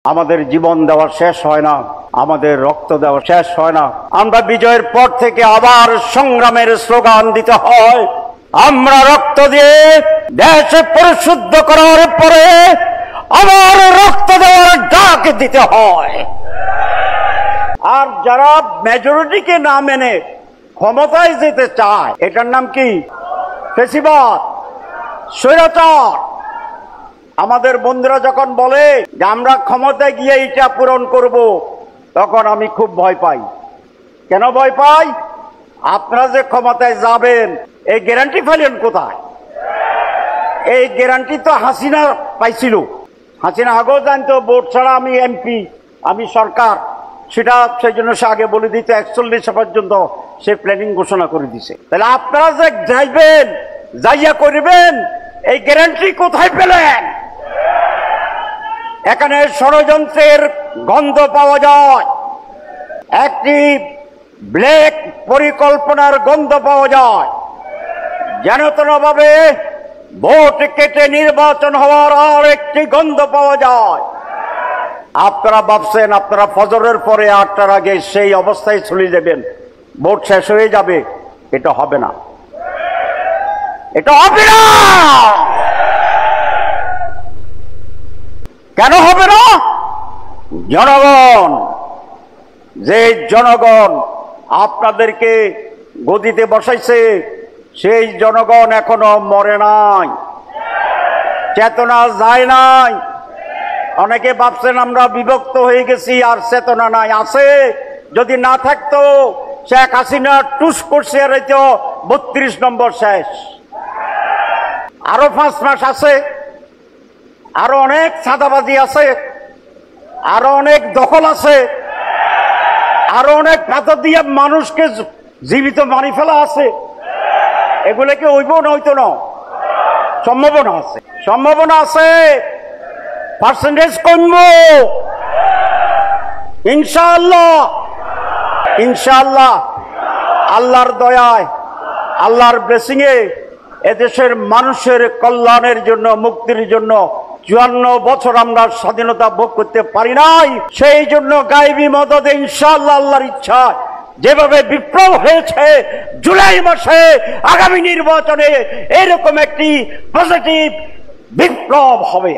আমাদের জীবন দেওয়া শেষ হয় না, আমাদের রক্ত দেওয়া শেষ হয় না। আমরা বিজয়ের পর থেকে আবার সংগ্রামের স্লোগান দিতে হয়। আমরা রক্ত দিয়ে দেশ পরিশুদ্ধ করার পরে আবার রক্ত দেওয়ার ডাক দিতে হয়। আর যারা মেজরিটিকে না মেনে ক্ষমতায় যেতে চায়, এটার নাম কি? ফ্যাসিবাদ, স্বৈরাচার। আমাদের বন্ধুরা যখন বলে যে আমরা ক্ষমতায় গিয়ে এটা পূরণ করব, তখন আমি খুব ভয় পাই। কেন ভয় পাই? আপনারা যে ক্ষমতায় যাবেন, এই গ্যারান্টি পেলেন কোথায়? এই গ্যারান্টি তো হাসিনা পাইছিল। হাসিনা আগেও জানতো ভোট ছাড়া আমি এমপি, আমি সরকার, সেটা সেই জন্য সে আগে বলে দিত। 41 পর্যন্ত সে প্ল্যানিং ঘোষণা করে দিছে। তাহলে আপনারা যে যাইবেন, যাইয়া করবেন, এই গ্যারান্টি কোথায় পেলেন? এখানে ষড়যন্ত্রের গন্ধ পাওয়া যায়, একটি ব্ল্যাক পরিকল্পনার গন্ধ পাওয়া যায়। যেন তেনভাবে ভোট কেটে নির্বাচন হওয়ার আর একটি গন্ধ পাওয়া যায়। আপনারা ভাবছেন আপনারা ফজরের পরে 8টার আগে সেই অবস্থায় চলে যাবেন, ভোট শেষ হয়ে যাবে। এটা হবে না, এটা হবে না। কেন হবে না? জনগণ, যে জনগণ আপনাদেরকে গদিতে বসাইছে, সেই জনগণ এখনো মরে নাই, চেতনা যায় নাই। অনেকে ভাবছেন আমরা বিভক্ত হয়ে গেছি আর চেতনা নাই। আছে, যদি না থাকতো শেখ হাসিনা টুস করছে আর 32 নম্বর শেষ। আরো 5 মাস আছে, আরো অনেক চাঁদাবাজি আছে, আরো অনেক দখল আছে, আরো অনেক পাথর দিয়ে মানুষকে জীবিত মারি ফেলা আছে। এগুলো কি হইব না হইতো না? সম্ভাবনা আছে, সম্ভাবনা আছে। পার্সেন্টেজ কমবো ইনশাআল্লাহ, ইনশাআল্লাহ। আল্লাহর দয়ায়, আল্লাহর ব্লেসিং এ এদেশের মানুষের কল্যাণের জন্য, মুক্তির জন্য 54 বছর আমরা স্বাধীনতা ভোগ করতে পারি নাই। সেই জন্য গায়েবী মদদে ইনশাআল্লাহ, আল্লাহর ইচ্ছা, যেভাবে বিপ্লব হয়েছে জুলাই মাসে, আগামী নির্বাচনে এরকম একটি পজিটিভ বিপ্লব হবে।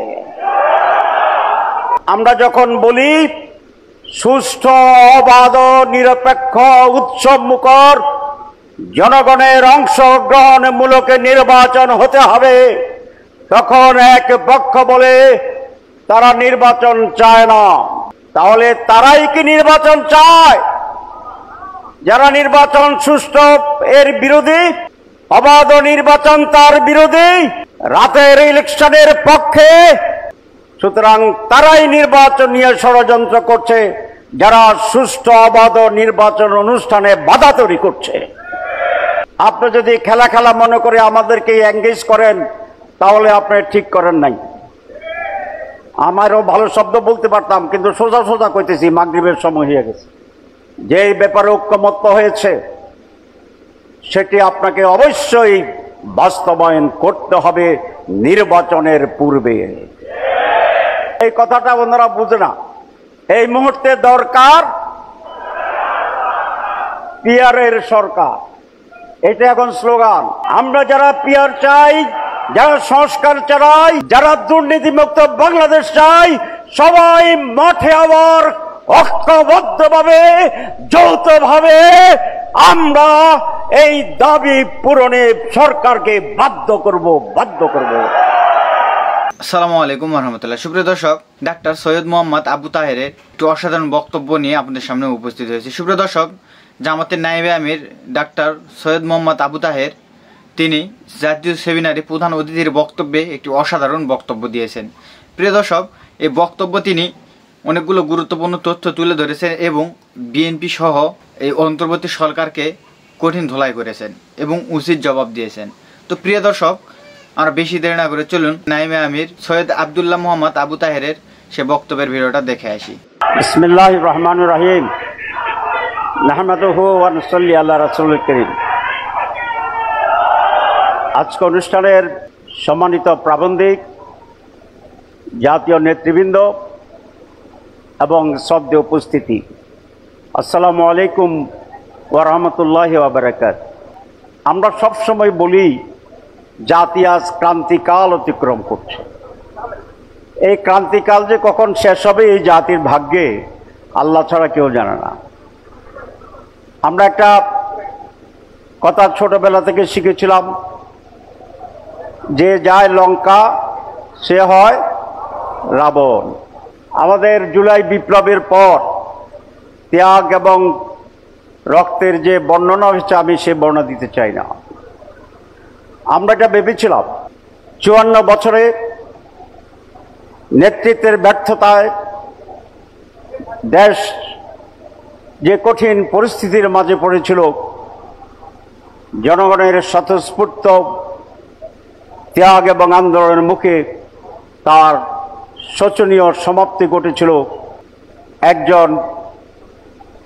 আমরা যখন বলি সুষ্ঠু, অবাধ, নিরপেক্ষ, উৎসব মুখর, জনগণের অংশগ্রহণমূলক নির্বাচন হতে হবে, তখন এক পক্ষ বলে তারা নির্বাচন চায় না। তাহলে তারাই কি নির্বাচন চায়? যারা নির্বাচন সুষ্ঠু এর বিরোধী, অবাধ নির্বাচন তার বিরোধী, রাতের ইলেকশনের পক্ষে। সুতরাং তারাই নির্বাচন নিয়ে ষড়যন্ত্র করছে, যারা সুষ্ঠু অবাধ নির্বাচন অনুষ্ঠানে বাধা তৈরি করছে। আপনি যদি খেলা খেলা মনে করে আমাদেরকে এঙ্গেজ করেন, তাহলে আপনি ঠিক করেন নাই। আমারও ভালো শব্দ বলতে পারতাম, কিন্তু সোজা সোজা কইতেছি, মাগরিবের সময় হয়ে গেছে। যে ব্যাপারে ঐক্যমত্য হয়েছে, সেটি আপনাকে অবশ্যই বাস্তবায়ন করতে হবে নির্বাচনের পূর্বে। এই কথাটা ওনারা বুঝে না। এই মুহূর্তে দরকার পিয়ারের সরকার, এটা এখন স্লোগান। আমরা যারা পিয়ার চাই, যারা সংস্কার চাই, যারা দুর্নীতিমুক্ত বাংলাদেশ চাই, সবাই মাঠে আবার ঐক্যবদ্ধভাবে, যৌথভাবে আমরা এই দাবি পূরণে সরকারকে বাধ্য করব। আসসালামু আলাইকুম রহমতুল্লাহ। সুপ্রিয় দর্শক, ডাক্তার সৈয়দ মোহাম্মদ আবু তাহেরের একটু অসাধারণ বক্তব্য নিয়ে আপনাদের সামনে উপস্থিত হয়েছে। সুপ্রিয় দর্শক, জামাতের নায়েবে আমির ডাক্তার সৈয়দ মোহাম্মদ আবু তাহের, তিনি জাতীয় সেমিনারে প্রধান অতিথির বক্তব্যে একটি অসাধারণ বক্তব্য দিয়েছেন। প্রিয় দর্শক, এই বক্তব্য তিনি অনেকগুলো গুরুত্বপূর্ণ তথ্য তুলে ধরেছেন এবং বিএনপি সহ এই অন্তর্বর্তী সরকারকে কঠিন ধোলাই করেছেন এবং উচিত জবাব দিয়েছেন। তো প্রিয় দর্শক, আমরা বেশি দেরি না করে চলুন নায়েবে আমির সৈয়দ আব্দুল্লাহ মোহাম্মদ আবু তাহেরের সে বক্তব্যের ভিডিওটা দেখে আসি। বিসমিল্লাহির রহমানির রহিম। নাহমাদুহু ওয়া নুসাল্লি আলা রাসূলিল কারীম। আজকে অনুষ্ঠানের সম্মানিত প্রাবন্ধিক, জাতীয় নেতৃবৃন্দ, এবং শ্রদ্ধেয় উপস্থিতি, আসসালামু আলাইকুম ওয়া রাহমাতুল্লাহি ওয়া বারাকাতুহু। আমরা সবসময় বলি জাতি আজ ক্রান্তিকাল অতিক্রম করছে। এই ক্রান্তিকাল যে কখন শেষ হবে এই জাতির ভাগ্যে আল্লাহ ছাড়া কেউ জানে না। আমরা একটা কথা ছোটবেলা থেকে শিখেছিলাম, যে যায় লঙ্কা সে হয় রাবণ। আমাদের জুলাই বিপ্লবের পর ত্যাগ এবং রক্তের যে বর্ণনা হয়েছে আমি সে বর্ণনা দিতে চাই না। আমরা এটা ভেবেছিলাম 54 বছরে নেতৃত্বের ব্যর্থতায় দেশ যে কঠিন পরিস্থিতির মাঝে পড়েছিল, জনগণের স্বতঃস্ফূর্ত ত্যাগ এবং আন্দোলনের মুখে তার শোচনীয় সমাপ্তি ঘটেছিল। একজন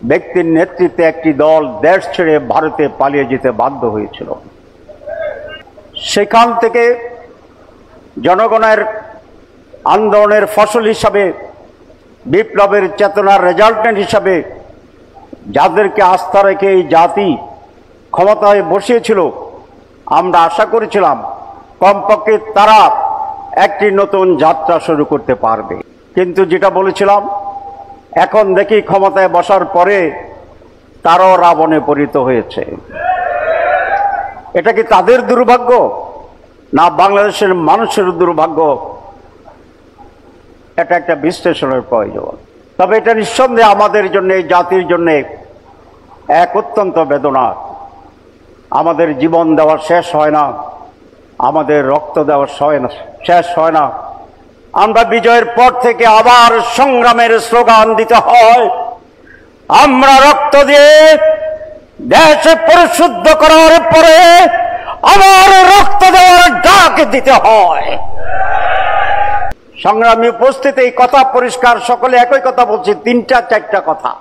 ব্যক্তির নেতৃত্বে একটি দল দেশ ছেড়ে ভারতে পালিয়ে যেতে বাধ্য হয়েছিল। সেখান থেকে জনগণের আন্দোলনের ফসল হিসাবে, বিপ্লবের চেতনার রেজাল্টেন্ট হিসাবে যাদেরকে আস্থা রেখে এই জাতি ক্ষমতায় বসিয়েছিল, আমরা আশা করেছিলাম কমপক্ষে তারা একটি নতুন যাত্রা শুরু করতে পারবে। কিন্তু যেটা বলেছিলাম, এখন দেখি ক্ষমতায় বসার পরে তারাও রাবণে পরিণত হয়েছে। এটা কি তাদের দুর্ভাগ্য না বাংলাদেশের মানুষের দুর্ভাগ্য? এটা একটা বিশ্লেষণের প্রয়োজন। তবে এটা নিঃসন্দেহে আমাদের জন্য, এই জাতির জন্য এক অত্যন্ত বেদনা। আমাদের জীবন দেওয়া শেষ হয় না, আমাদের রক্ত দেওয়া শেষ হয় না। আমরা বিজয়ের পর থেকে আবার সংগ্রামের স্লোগান দিতে হয়। আমরা রক্ত দিয়ে দেশে পরিশুদ্ধ করার পরে আবার রক্ত দেওয়ার ডাক দিতে হয়। সংগ্রামী উপস্থিতি, এই কথা পরিষ্কার, সকলে একই কথা বলছি, 3-4টা কথা।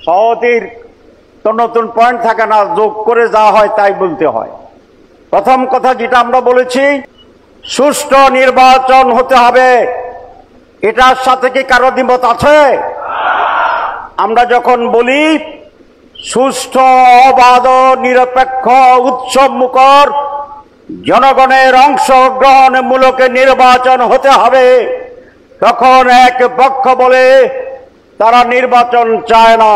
সহজের তো নতুন পয়েন্ট থাকে না, যোগ করে যা হয় তাই বলতে হয়। প্রথম কথা যেটা আমরা বলেছি, সুষ্ঠু নির্বাচন হতে হবে। এটার সাথে কি কারো দ্বিমত আছে? আমরা যখন বলি সুষ্ঠু, অবাধ, নিরপেক্ষ, উৎসবমুখর, জনগণের অংশগ্রহণমূলক নির্বাচন হতে হবে, তখন এক পক্ষ বলে তারা নির্বাচন চায় না।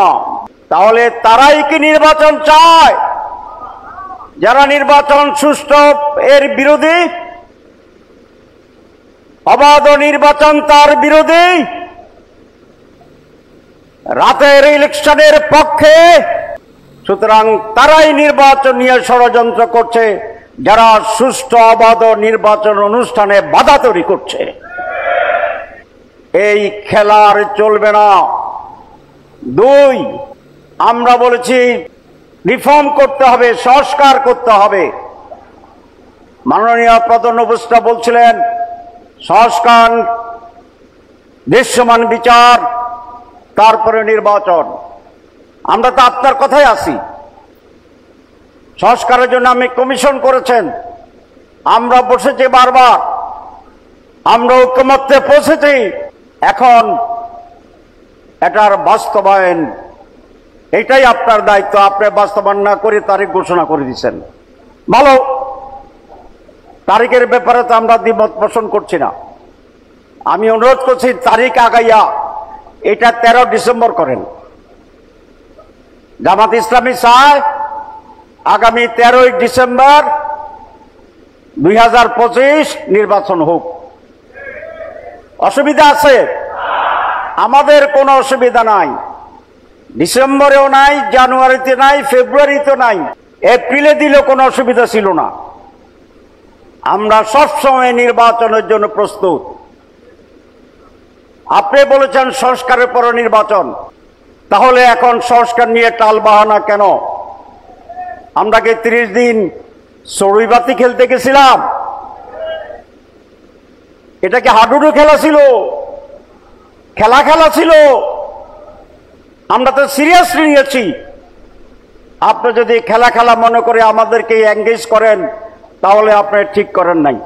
তাহলে তারাই কি নির্বাচন চায়? যারা নির্বাচন সুষ্ঠু এর বিরোধী, অবাধ নির্বাচন তার বিরোধী, রাতের ইলেকশনের পক্ষে, সুতরাং তারাই নির্বাচন নিয়ে ষড়যন্ত্র করছে, যারা সুষ্ঠু অবাধ নির্বাচন অনুষ্ঠানে বাধা তৈরি করছে। এই খেলার চলবে না। 2, আমরা বলেছি রিফর্ম করতে হবে, সংস্কার করতে হবে। মাননীয় প্রধান উপদেষ্টা বলছিলেন সংস্কার, দৃশ্যমান বিচার, তারপরে নির্বাচন। আমরা তো আপনার কথাই আছি। সংস্কারের জন্য আমি কমিশন করেছেন, আমরা বসেছি বারবার, আমরা ঐকমত্যে পৌঁছেছি। এখন এটার বাস্তবায়ন, এটাই আপনার দায়িত্ব। আপনি বাস্তবায়ন না করে তারিখ ঘোষণা করে দিচ্ছেন, ভালো। তারিখের ব্যাপারে তো আমরা দ্বিমত পোষণ করছি না। আমি অনুরোধ করছি তারিখ আগাইয়া এটা 13 ডিসেম্বর করেন। জামাত ইসলামী চায় আগামী 13 ডিসেম্বর 2025 নির্বাচন হোক। অসুবিধা আছে? আমাদের কোনো অসুবিধা নাই। ডিসেম্বরেও নাই, জানুয়ারিতে নাই, ফেব্রুয়ারিতে নাই, এপ্রিলে দিলেও কোনো অসুবিধা ছিল না। আমরা সবসময় নির্বাচনের জন্য প্রস্তুত। আপনি বলেছেন সংস্কারের পর নির্বাচন, তাহলে এখন সংস্কার নিয়ে টালবাহানা কেন? আমরা কি 30 দিন চড়ুইবাতি খেলতে গেছিলাম? এটা কি হাডুডু খেলা ছিল? খেলা ছিল? আমরা তো সিরিয়াসলি নিয়েছি। আপনি যদি খেলা মনে করে আমাদেরকে এঙ্গেজ করেন, তাহলে আপনি ঠিক করেন নাই।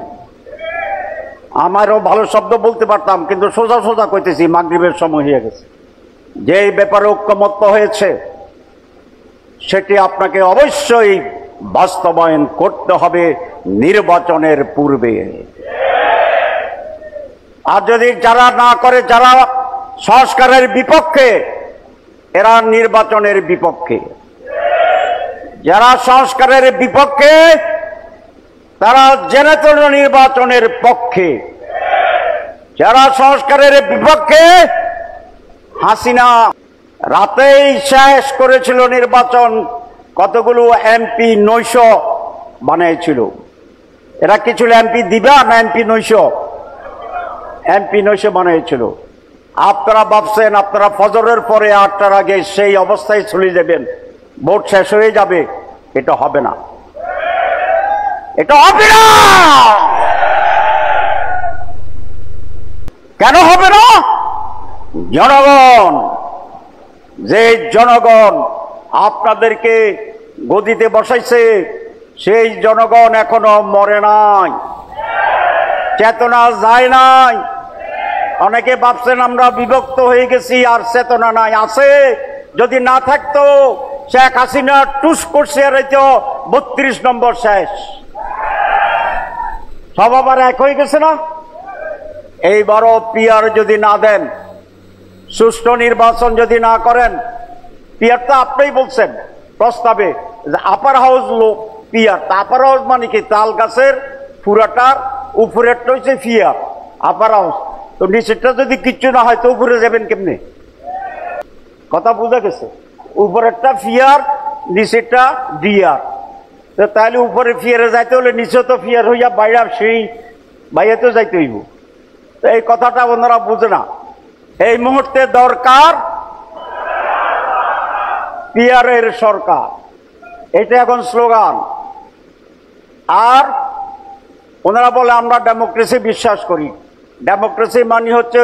আমারও ভালো শব্দ বলতে পারতাম, কিন্তু সোজা সোজা কইতেছি, মাগরিবের সময় হয়ে গেছে। যে ব্যাপারে ঐক্যমত্য হয়েছে সেটি আপনাকে অবশ্যই বাস্তবায়ন করতে হবে নির্বাচনের পূর্বে। আর যদি যারা না করে, যারা সংস্কারের বিপক্ষে, এরা নির্বাচনের বিপক্ষে। যারা সংস্কারের বিপক্ষে তারা জেনে তেনে নির্বাচনের পক্ষে। যারা সংস্কারের বিপক্ষে, হাসিনা রাতেই শেষ করেছিল নির্বাচন, কতগুলো এমপি 900 বানিয়েছিল। এরা কি ছিল, এমপি দিবা না এমপি 900? এমপি 900 বানিয়েছিল। আপনারা ভাবছেন আপনারা ফজরের পরে 8টার আগে সেই অবস্থায় চলে যাবেন, ভোট শেষ হয়ে যাবে? এটা হবে না, এটা হবে না। কেন হবে না? জনগণ, যে জনগণ আপনাদেরকে গদিতে বসাইছে, সেই জনগণ এখনো মরে নাই, চেতনা যায় নাই। অনেকে ভাবছেন আমরা বিভক্ত হয়ে গেছি আর চেতনা নাই। আছে, যদি না থাকতো শেখ হাসিনা টুস করছে, আর 32 নম্বর শেষ, সব আবার এক হয়ে গেছে না? এইবারও পিয়ার যদি না দেন, সুষ্ঠু নির্বাচন যদি না করেন, পিয়ার তো আপনিই বলছেন প্রস্তাবে upper house peer. Upper house মানে কি? তাল গাছের পুরাটার উপরেরটা হচ্ছে পিয়ার, আপার হাউস। তো নিচেরটা যদি কিচ্ছু না হয় তো উপরে যাবেন কেমনে? কথা বুঝা গেছে? উপরেরটা ফিয়ার, নিচেরটা ডিয়ার। তো তাহলে উপরে ফিয়ারে যাইতে হলে নিচে তো ফিয়ার হইয়া বাইরে সেই বাইরে তো যাইতে হইব। তো এই কথাটা ওনারা বুঝে না। এই মুহূর্তে দরকার পিয়ারের সরকার, এটা এখন স্লোগান। আর ওনারা বলে আমরা ডেমোক্রেসি বিশ্বাস করি। ডেমোক্রেসি মানে হচ্ছে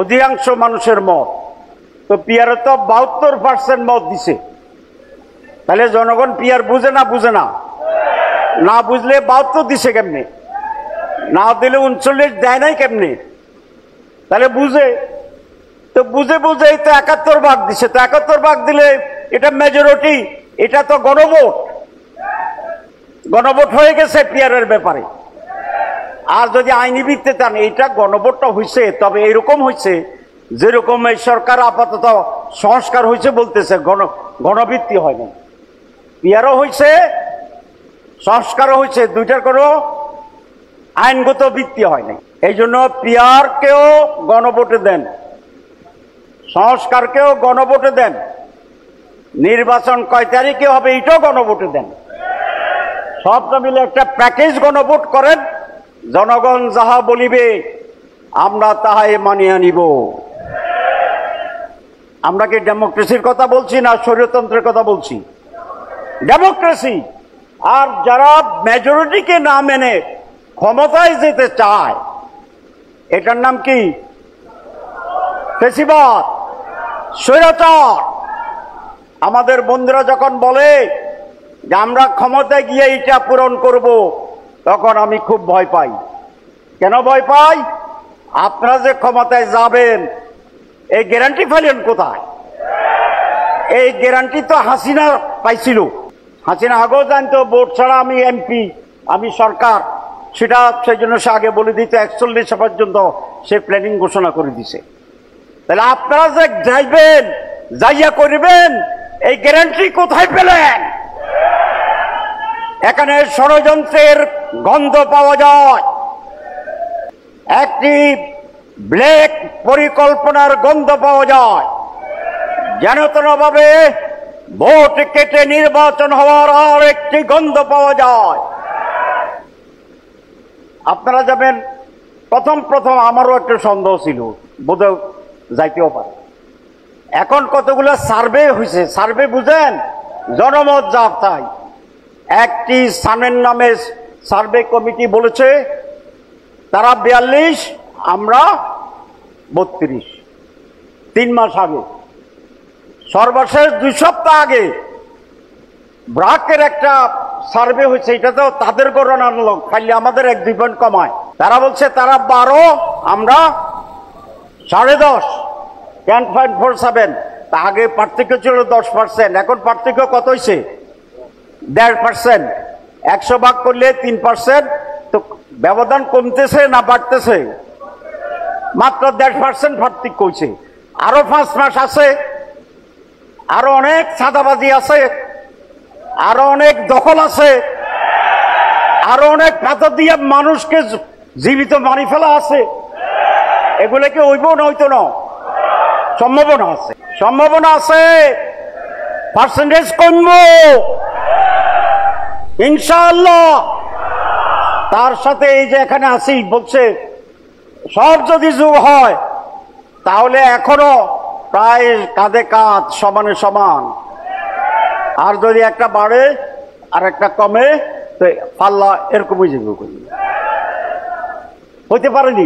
অধিকাংশ মানুষের মত। তো পিয়ারে তো 72% মত দিছে। তাহলে জনগণ পিয়ার বুঝে না? বুঝে না। না বুঝলে 72 দিছে কেমনে? না দিলে 39 দেয় নাই কেমনে? তাহলে বুঝে, তো বুঝে বুঝে তো 71 ভাগ দিছে। তো 71 ভাগ দিলে এটা মেজরিটি, এটা তো গণভোট। গণভোট হয়ে গেছে পিয়ারের ব্যাপারে। আর যদি আইনি ভিত্তিতে চান, এটা গণভোটটা হয়েছে, তবে এরকম হয়েছে যেরকম এই সরকার আপাতত সংস্কার হয়েছে বলতেছে, গণভিত্তি হয় না। পিয়ারও হয়েছে, সংস্কারও হয়েছে, দুইটার কোনো আইনগত ভিত্তি হয় নাই। এই জন্য পিয়ারকেও গণভোটে দেন, সংস্কারকেও গণভোটে দেন, নির্বাচন কয় তারিখে হবে এটাও গণভোটে দেন। সবটা মিলে একটা প্যাকেজ গণভোট করেন। জনগণ যাহা বলিবে আমরা তাহাই মানিয়া নিব। আমরা কি ডেমোক্রেসির কথা বলছি না স্বৈরতন্ত্রের কথা বলছি? ডেমোক্রেসি। আর যারা মেজরিটিকে না মেনে ক্ষমতায় যেতে চায়, এটার নাম কি? ফ্যাসিবাদ, স্বৈরাচার। আমাদের বন্ধুরা যখন বলে যে আমরা ক্ষমতায় গিয়ে এটা পূরণ করব, তখন আমি খুব ভয় পাই। কেন ভয় পাই? আপনারা যে ক্ষমতায় যাবেন, এই গ্যারান্টি পাইলেন কোথায়? এই গ্যারান্টি তো হাসিনা পাইছিল। হাসিনা আগেও জানতো ভোট ছাড়া আমি এমপি, আমি সরকার, সেটা সেই জন্য সে আগে বলে দিত। 41 পর্যন্ত সে প্ল্যানিং ঘোষণা করে দিছে। তাহলে আপনারা যে যাইবেন, যাইয়া করবেন, এই গ্যারান্টি কোথায় পেলেন? এখানে ষড়যন্ত্রের গন্ধ পাওয়া যায়, একটি ব্ল্যাক পরিকল্পনার গন্ধ পাওয়া যায়। যেন তেনভাবে ভোট কেটে নির্বাচন হওয়ার আর একটি গন্ধ পাওয়া যায়। আপনারা যাবেন, প্রথম আমারও একটা সন্দেহ ছিল, বোধহয় যাইতেও পারে। এখন কতগুলো সার্ভে হয়েছে, সার্ভে বুঝেন, জনমত যাচাই। একটি সানের নামে সার্ভে কমিটি বলেছে তারা 42, আমরা 32। 3 মাস আগে, সর্বশেষ 2 সপ্তাহ আগে ব্রাকের একটা সার্ভে হয়েছে। এটা তো তাদের গণনার লোক, খালি আমাদের 1-2 পয়েন্ট কমায়। তারা বলছে তারা 12, আমরা 10.5, 10.47। তা আগে পার্থক্য ছিল 10%, এখন পার্থক্য কত হয়েছে? 1.5%। 100 ভাগ করলে 3%, তো ব্যবধান কমতেছে না বাড়তেছে? মাত্র 1.5% পার্থক্য হয়েছে। আরো 5 মাস আছে, আরো অনেক চাঁদাবাজি আছে, আরো অনেক দখল আছে, আরো অনেক পাথর দিয়ে মানুষকে জীবিত মারি ফেলা আছে। এগুলো কি হইব না হইতো না? সম্ভাবনা আছে, সম্ভাবনা আছে। পার্সেন্টেজ কমবো ইনশাআল্লাহ। তার সাথে এই যে এখানে আছি বলছে সব যদি যোগ হয় তাহলে এখনো প্রায় কাঁধে কাঁধ, সমানে সমান। আর যদি একটা বাড়ে আর একটা কমে তো পাল্লা এরকম হইতে পারেনি।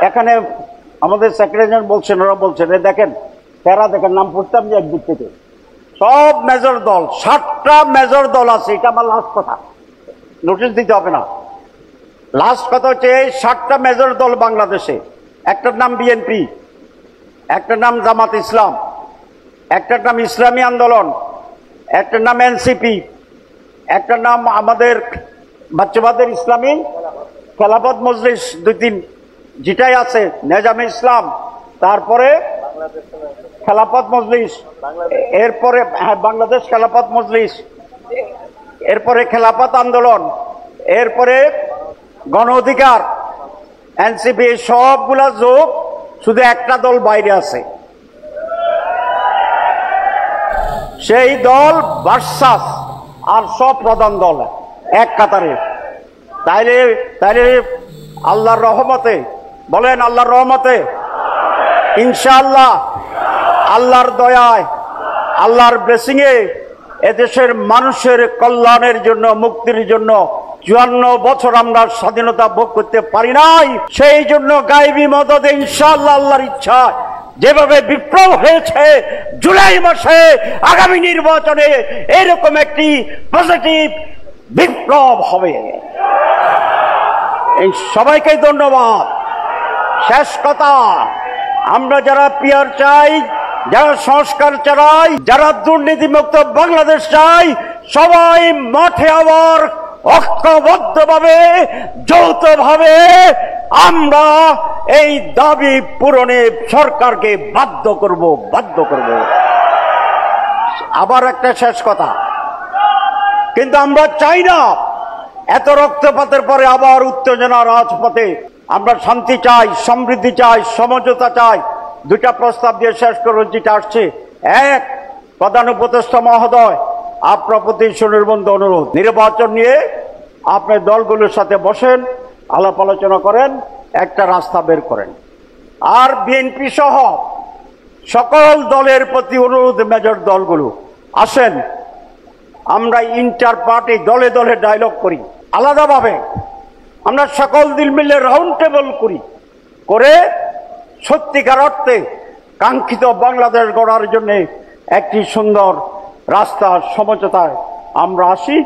এখানে আমাদের সেক্রেটারি বলছেন, ওরা বলছেন দেখেন তারা দেখেন নাম পড়তাম যে একদিক থেকে সব মেজর দল, 7টা মেজর দল আছে। এটা আমার লাস্ট কথা, নোটিশ দিতে হবে না। লাস্ট কথা হচ্ছে এই 7টা মেজর দল বাংলাদেশে। একটার নাম বিএনপি, একটার নাম জামাত ইসলাম, একটার নাম ইসলামী আন্দোলন, একটার নাম এনসিপি, একটার নাম আমাদের বাচ্চাবাদের ইসলামী খেলাফত মজলিস, 2-3 যেটাই আছে, নেজামে ইসলাম, তারপরে খেলাফত মজলিস, এরপরে বাংলাদেশ খেলাফত মজলিস, এরপরে খেলাফত আন্দোলন, এরপরে গণ অধিকার, এনসিপি, সবগুলা যোগ, শুধু একটা দল বাইরে আছে, সেই দল ভার্সাস আর সব প্রধান দল এক কাতারে। তাইলে তাইলে আল্লাহর রহমতে, বলেন আল্লাহর রহমতে, ইনশাআল্লাহ, আল্লাহর দয়ায়, আল্লাহর ব্লেসিং এ এদেশের মানুষের কল্যাণের জন্য, মুক্তির জন্য 54 বছর আমরা স্বাধীনতা ভোগ করতে পারি নাই। সেই জন্য গায়েবী মদদে ইনশাআল্লাহ আল্লাহর ইচ্ছা যেভাবে বিপ্লব হয়েছে জুলাই মাসে, আগামী নির্বাচনে এরকম একটি পজিটিভ বিপ্লব হবে। এই সবাইকে ধন্যবাদ। শেষ কথা, আমরা যারা পিয়ার চাই, যারা সংস্কার চাই, যারা দুর্নীতিমুক্ত বাংলাদেশ চাই, সবাই মাঠে আবার ঐক্যবদ্ধভাবে, যৌথভাবে আমরা এই দাবি পূরণে সরকারকে বাধ্য করব। আবার একটা শেষ কথা, কিন্তু আমরা চাই না এত রক্তপাতের পরে আবার উত্তেজনা রাজপথে। আমরা শান্তি চাই, সমৃদ্ধি চাই, সমঝোতা চাই। 2টা প্রস্তাব দিয়ে শেষ করব যেটা আসছে। এক, প্রধান উপদেষ্টা মহোদয়, আপনার প্রতি সুনির্বন্ধ অনুরোধ, নির্বাচন নিয়ে আপনি দলগুলোর সাথে বসেন, আলাপ আলোচনা করেন, একটা রাস্তা বের করেন। আর বিএনপি সহ সকল দলের প্রতি অনুরোধ, মেজর দলগুলো আসেন, আমরা ইন্টার পার্টি দলে দলে ডায়লগ করি, আলাদাভাবে আমরা সকল দিল মিলে রাউন্ড টেবল করি, করে সত্যিকার অর্থে কাঙ্ক্ষিত বাংলাদেশ গড়ার জন্য একটি সুন্দর রাস্তা, সমঝোতায় আমরা আসি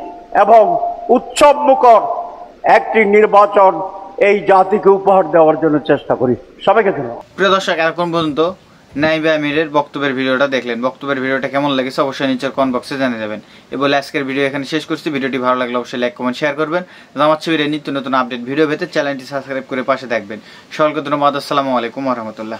এবং উৎসব মুখর একটি নির্বাচন এই জাতিকে উপহার দেওয়ার জন্য চেষ্টা করি। সবাইকে ধন্যবাদ। প্রিয় দর্শক, এখন পর্যন্ত নাইবে আমিরের বক্তব্যের ভিডিওটা দেখলেন। বক্তব্যের ভিডিওটা কেমন লেগেছে অবশ্যই নিচের কমেন্ট বক্সে জানিয়ে দেবেন। এই বলে আজকের ভিডিও এখানে শেষ করছি। ভিডিওটি ভালো লাগলে অবশ্যই লাইক, কমেন্ট, শেয়ার করবেন। জামাত শিবিরের নিত্য নতুন আপডেট ভিডিও পেতে চ্যানেলটি সাবস্ক্রাইব করে পাশে থাকবেন। সকলকে ধন্যবাদ। আসসালামু আলাইকুম ওয়া রাহমাতুল্লাহ।